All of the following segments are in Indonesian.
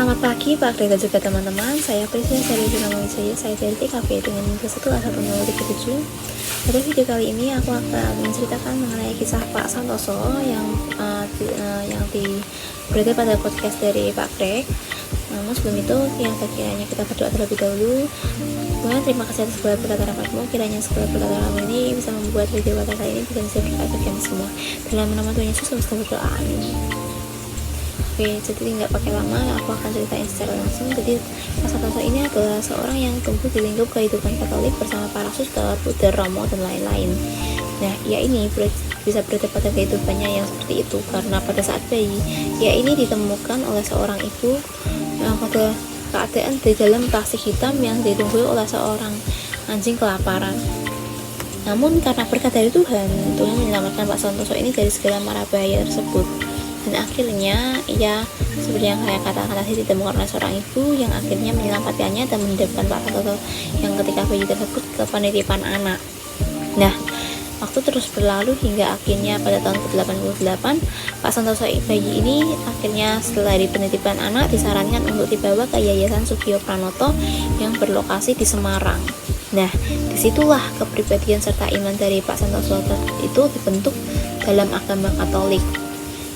Selamat pagi Pak Kri dan juga teman-teman. Saya Prisya dari Jurnal Wijaya. Saya dari TKP dengan kelas 1 asal 037. Pada video kali ini aku akan menceritakan mengenai kisah Pak Santoso yang berada pada podcast dari Pak Kri. Namun sebelum itu, kiranya kita berdoa terlebih dahulu. Tuhan, terima kasih atas segala berkat rahmat-Mu. Kiranya segala berkat rahmat ini bisa membuat video kata ini bisa berkat bagi kami semua. Dalam nama Tuhan Yesus, kami berdoa. Amin. Oke, jadi nggak pakai lama, aku akan ceritain secara langsung. Jadi Pak Santoso ini adalah seorang yang tumbuh di lingkup kehidupan Katolik bersama para suster, Buddha, Romo, dan lain-lain. Nah, ia ini bisa berada pada kehidupannya yang seperti itu karena pada saat bayi, ia ini ditemukan oleh seorang ibu pada keadaan di dalam plastik hitam yang ditunggu oleh seorang anjing kelaparan. Namun karena berkat dari Tuhan menyelamatkan Pak Santoso ini dari segala mara bahaya tersebut. Dan akhirnya ia seperti yang saya katakan tadi ditemukan oleh seorang ibu yang akhirnya menyelamatkannya dan menghidupkan Pak Santoso yang ketika bayi tersebut ke penitipan anak. Nah, waktu terus berlalu hingga akhirnya pada tahun ke-88 Pak Santoso bayi ini akhirnya setelah di penitipan anak disarankan untuk dibawa ke Yayasan Sugio Pranoto yang berlokasi di Semarang. Nah, disitulah kepribadian serta iman dari Pak Santoso itu dibentuk dalam agama Katolik.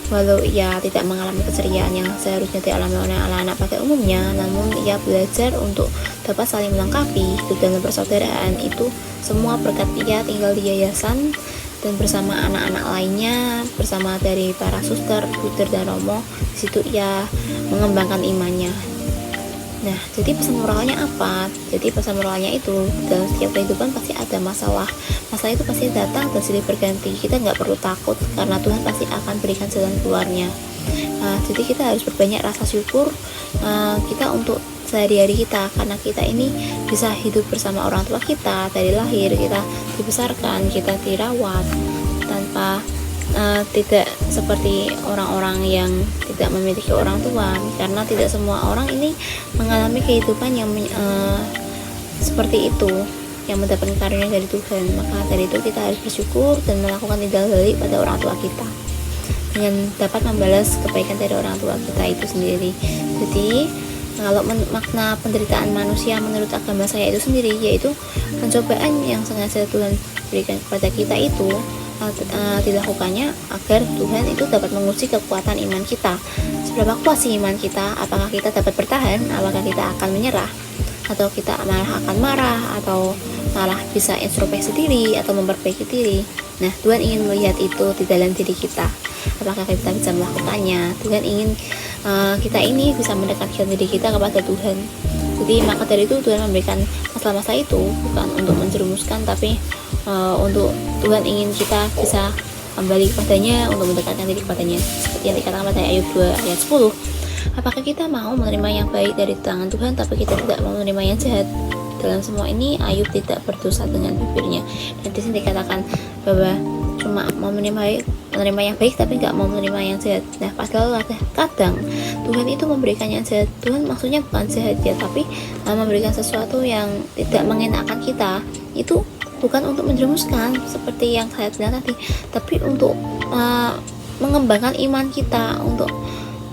Walau ia tidak mengalami keceriaan yang seharusnya dialami oleh anak-anak pada umumnya, namun ia belajar untuk dapat saling melengkapi hidup dalam persaudaraan itu semua berkat ia tinggal di yayasan dan bersama anak-anak lainnya, bersama dari para suster, Buddha, dan Romo. Di situ ia mengembangkan imannya. Nah, jadi pesan moralnya apa? Jadi pesan moralnya itu dalam setiap kehidupan pasti ada masalah. Masalah itu pasti datang dan silih berganti. Kita nggak perlu takut karena Tuhan pasti akan berikan jalan keluarnya. Jadi kita harus berbanyak rasa syukur kita untuk sehari-hari kita karena kita ini bisa hidup bersama orang tua kita dari lahir, kita dibesarkan, kita dirawat tanpa tidak seperti orang-orang yang tidak memiliki orang tua, karena tidak semua orang ini mengalami kehidupan yang seperti itu, yang mendapatkan karunia dari Tuhan. Maka dari itu kita harus bersyukur dan melakukan tindak balik pada orang tua kita dengan dapat membalas kebaikan dari orang tua kita itu sendiri. Jadi kalau makna penderitaan manusia menurut agama saya itu sendiri yaitu pencobaan yang sengaja Tuhan berikan kepada kita itu dilakukannya agar Tuhan itu dapat menguji kekuatan iman kita. Seberapa kuat sih iman kita? Apakah kita dapat bertahan? Apakah kita akan menyerah? Atau kita malah akan marah? Atau malah bisa introspeksi diri atau memperbaiki diri? Nah, Tuhan ingin melihat itu di dalam diri kita. Apakah kita bisa melakukannya? Tuhan ingin kita ini bisa mendekatkan diri kita kepada Tuhan. Jadi maka dari itu Tuhan memberikan masalah-masalah itu bukan untuk menjerumuskan, tapi untuk Tuhan ingin kita bisa kembali kepadanya, untuk mendekatkan diri kepadanya. Seperti yang dikatakan pada Ayub 2 ayat 10. Apakah kita mau menerima yang baik dari tangan Tuhan tapi kita tidak mau menerima yang jahat? Dalam semua ini Ayub tidak berdosa dengan bibirnya. Dan di sini dikatakan bahwa cuma mau menerima yang baik tapi nggak mau menerima yang jahat. Nah, padahal kadang Tuhan itu memberikan yang jahat. Tuhan maksudnya bukan jahat ya, tapi memberikan sesuatu yang tidak mengenakan kita. Itu bukan untuk menjerumuskan seperti yang saya bilang tadi, tapi untuk mengembangkan iman kita, untuk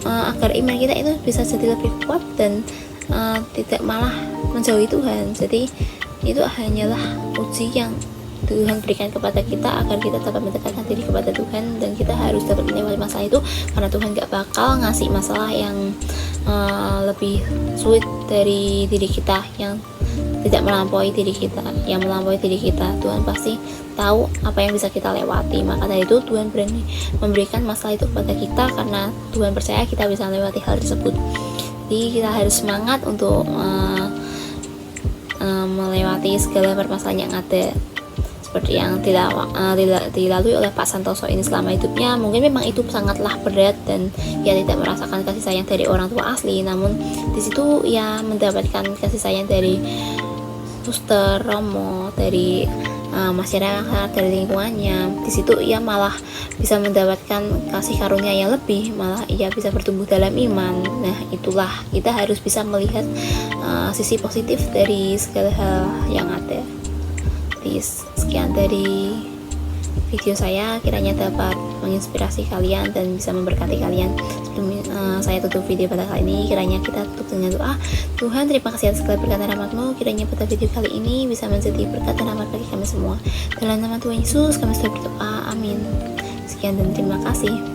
agar iman kita itu bisa jadi lebih kuat dan tidak malah menjauhi Tuhan. Jadi itu hanyalah uji yang Tuhan berikan kepada kita agar kita dapat mendekatkan diri kepada Tuhan, dan kita harus dapat melewati masalah itu karena Tuhan gak bakal ngasih masalah yang lebih sulit dari diri kita, yang tidak melampaui diri kita. Yang melampaui diri kita, Tuhan pasti tahu apa yang bisa kita lewati. Maka dari itu Tuhan berani memberikan masalah itu kepada kita karena Tuhan percaya kita bisa melewati hal tersebut. Jadi kita harus semangat untuk melewati segala permasalahan yang ada, seperti yang dilalui oleh Pak Santoso ini selama hidupnya. Mungkin memang itu sangatlah berat dan ia tidak merasakan kasih sayang dari orang tua asli, namun di situ ia mendapatkan kasih sayang dari suster, Romo, dari masyarakat, dari lingkungannya. Di situ ia malah bisa mendapatkan kasih karunia yang lebih, malah ia bisa bertumbuh dalam iman. Nah, itulah kita harus bisa melihat sisi positif dari segala hal yang ada. Sekian dari video saya, kiranya dapat menginspirasi kalian dan bisa memberkati kalian. Sebelum saya tutup video pada kali ini, kiranya kita tutup dengan doa. Tuhan, terima kasih atas segala berkat dan rahmat-Mu. Kiranya pada video kali ini bisa menjadi berkat dan rahmat bagi kami semua. Dalam nama Tuhan Yesus kami sudah berdoa, amin. Sekian dan terima kasih.